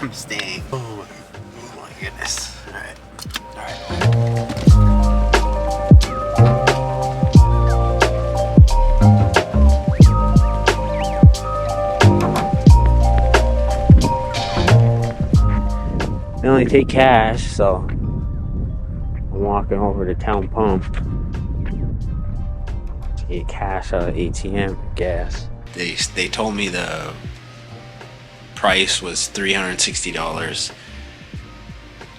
I'm staying. Oh my goodness. Alright. They only take cash, so I'm walking over to Town Pump to get cash out of ATM gas. They told me the price was $360,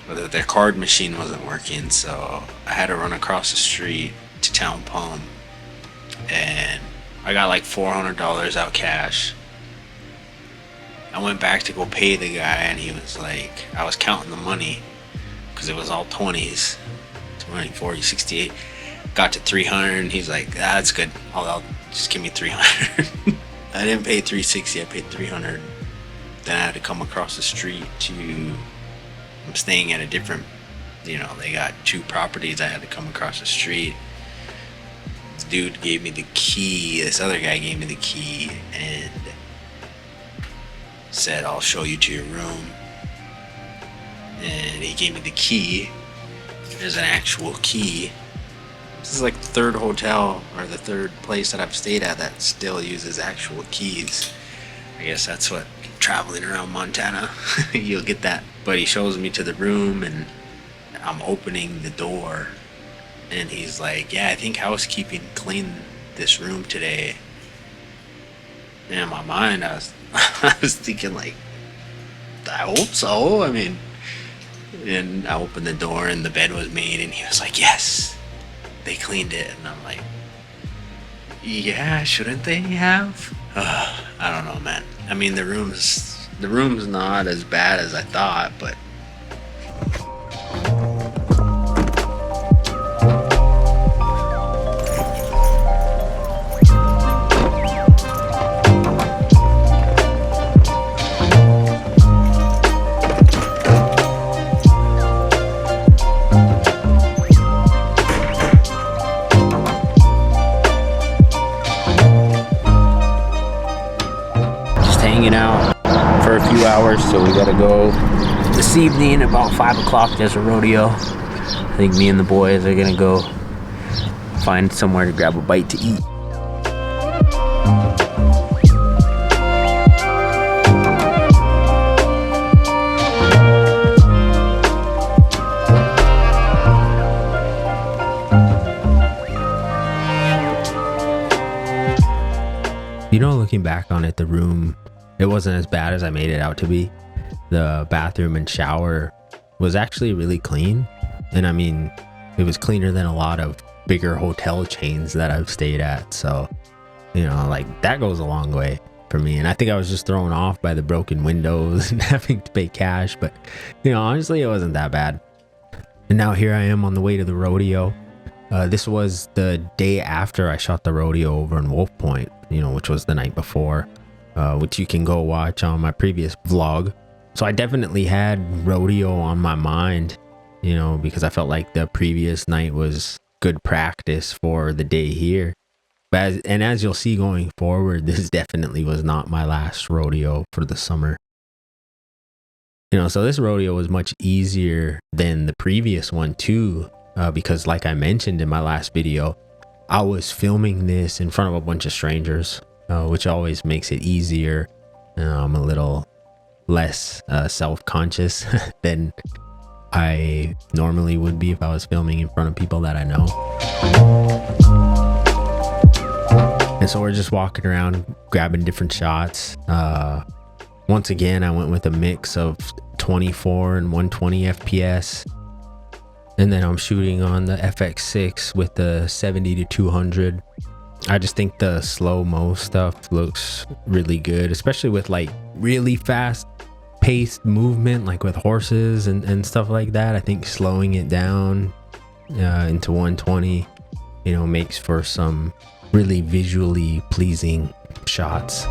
but their card machine wasn't working, so I had to run across the street to Town Pump, and I got like $400 out cash. I went back to go pay the guy, and he was like, I was counting the money because it was all 20s, 20, 40, 68. Got to 300, and he's like, that's good. I'll just give me 300. I didn't pay 360, I paid 300. Then I had to come across the street I'm staying at a different, they got 2 properties. I had to come across the street. This dude gave me the key, this other guy gave me the key, and said, I'll show you to your room. And he gave me the key. There's an actual key. This is like the 3rd hotel, or the 3rd place that I've stayed at that still uses actual keys. I guess that's what traveling around Montana, you'll get that. But he shows me to the room, and I'm opening the door, and he's like, yeah, I think housekeeping cleaned this room today. And in my mind, I was thinking, like, I hope so. I mean, and I opened the door, and the bed was made, and he was like, yes, they cleaned it. And I'm like, yeah, shouldn't they have? I don't know, man. I mean, the room's not as bad as I thought, but hanging out for a few hours, so we gotta go this evening about 5 o'clock. There's a rodeo. I think me and the boys are gonna go find somewhere to grab a bite to eat. Looking back on it, the room, it wasn't as bad as I made it out to be. The bathroom and shower was actually really clean, and I mean, it was cleaner than a lot of bigger hotel chains that I've stayed at. So, like, that goes a long way for me. And I think I was just thrown off by the broken windows and having to pay cash, but honestly, it wasn't that bad. And now here I am on the way to the rodeo. This was the day after I shot the rodeo over in Wolf Point, which was the night before, which you can go watch on my previous vlog. So I definitely had rodeo on my mind, because I felt like the previous night was good practice for the day here. But as you'll see going forward, this definitely was not my last rodeo for the summer. So this rodeo was much easier than the previous one too. Because like I mentioned in my last video, I was filming this in front of a bunch of strangers, which always makes it easier. I'm a little less self-conscious than I normally would be if I was filming in front of people that I know. And so we're just walking around grabbing different shots. Once again, I went with a mix of 24 and 120 FPS. And then I'm shooting on the FX6 with the 70 to 200. I just think the slow-mo stuff looks really good, especially with like really fast paced movement, like with horses and stuff like that. I think slowing it down into 120, makes for some really visually pleasing shots.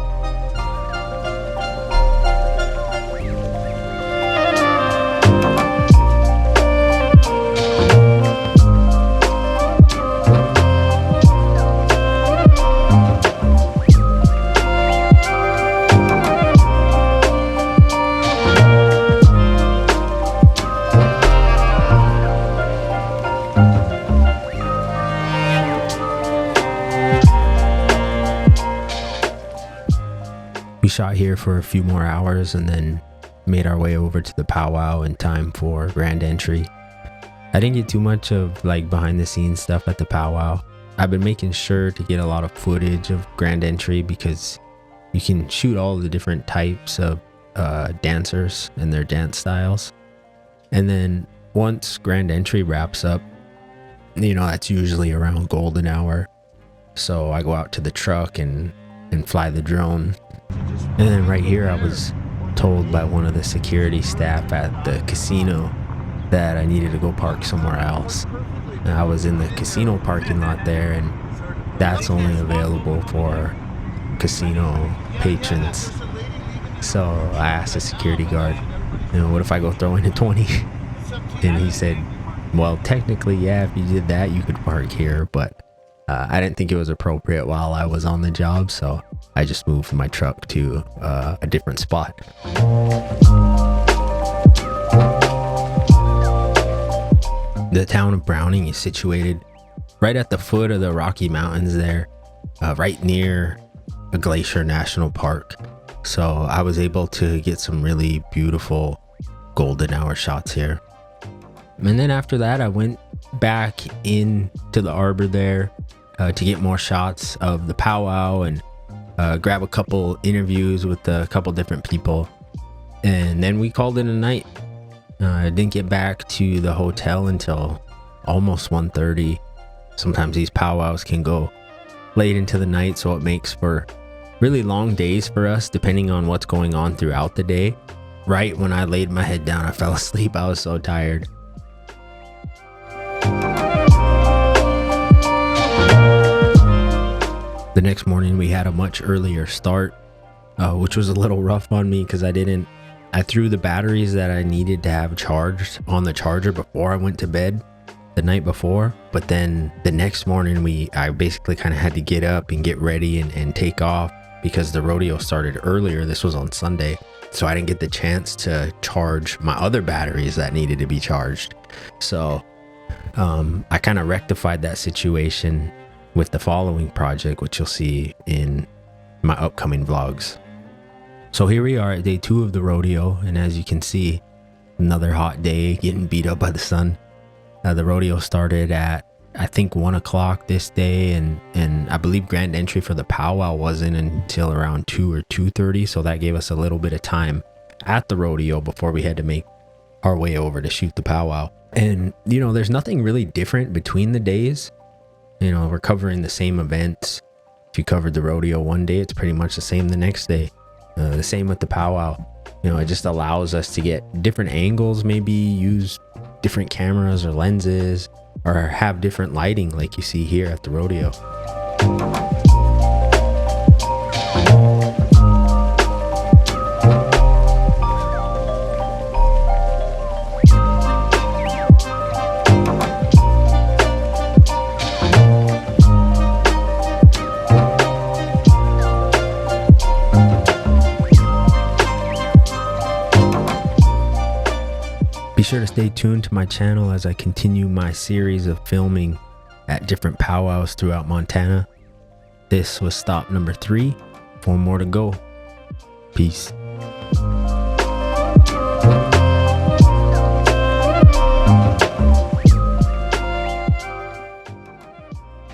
shot here for a few more hours and then made our way over to the powwow in time for grand entry. I didn't get too much of like behind the scenes stuff at the powwow. I've been making sure to get a lot of footage of grand entry because you can shoot all the different types of dancers and their dance styles. And then once grand entry wraps up, you know, that's usually around golden hour. So I go out to the truck and fly the drone. And then right here, I was told by one of the security staff at the casino that I needed to go park somewhere else. And I was in the casino parking lot there, and that's only available for casino patrons. So I asked the security guard, you know, what if I go throw in a 20? And he said, well, technically, yeah, if you did that, you could park here, but I didn't think it was appropriate while I was on the job, so I just moved my truck to a different spot. The town of Browning is situated right at the foot of the Rocky Mountains there, right near a Glacier National Park. So I was able to get some really beautiful golden hour shots here. And then after that, I went back into the arbor there to get more shots of the powwow and grab a couple interviews with a couple different people. And then we called it a night. I didn't get back to the hotel until almost 1:30. Sometimes these powwows can go late into the night, so it makes for really long days for us, depending on what's going on throughout the day. Right when I laid my head down, I fell asleep. I was so tired. The next morning we had a much earlier start, which was a little rough on me because I threw the batteries that I needed to have charged on the charger before I went to bed the night before. But then the next morning I basically kind of had to get up and get ready and take off because the rodeo started earlier. This was on Sunday. So I didn't get the chance to charge my other batteries that needed to be charged. So I kind of rectified that situation with the following project, which you'll see in my upcoming vlogs. So here we are at day 2 of the rodeo, and as you can see, another hot day, getting beat up by the sun. The rodeo started at I think 1 o'clock this day, and I believe grand entry for the powwow wasn't until around 2 or 2:30, so that gave us a little bit of time at the rodeo before we had to make our way over to shoot the powwow. And you know, there's nothing really different between the days. You know, we're covering the same events. If you covered the rodeo one day, it's pretty much the same the next day. The same with the powwow. You know, it just allows us to get different angles, maybe use different cameras or lenses, or have different lighting like you see here at the rodeo. Be sure to stay tuned to my channel as I continue my series of filming at different powwows throughout Montana. This was stop number 3. 4 more to go. Peace.